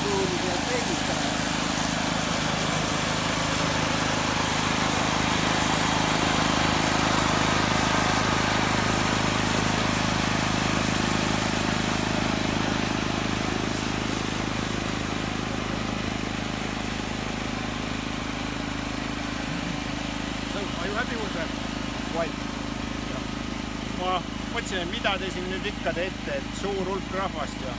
tuuli ja peegitada. Are you happy with that? Quite. Ma mõtlesin, mida te siin nüüd ikka teete, et suur hulk rahvast ja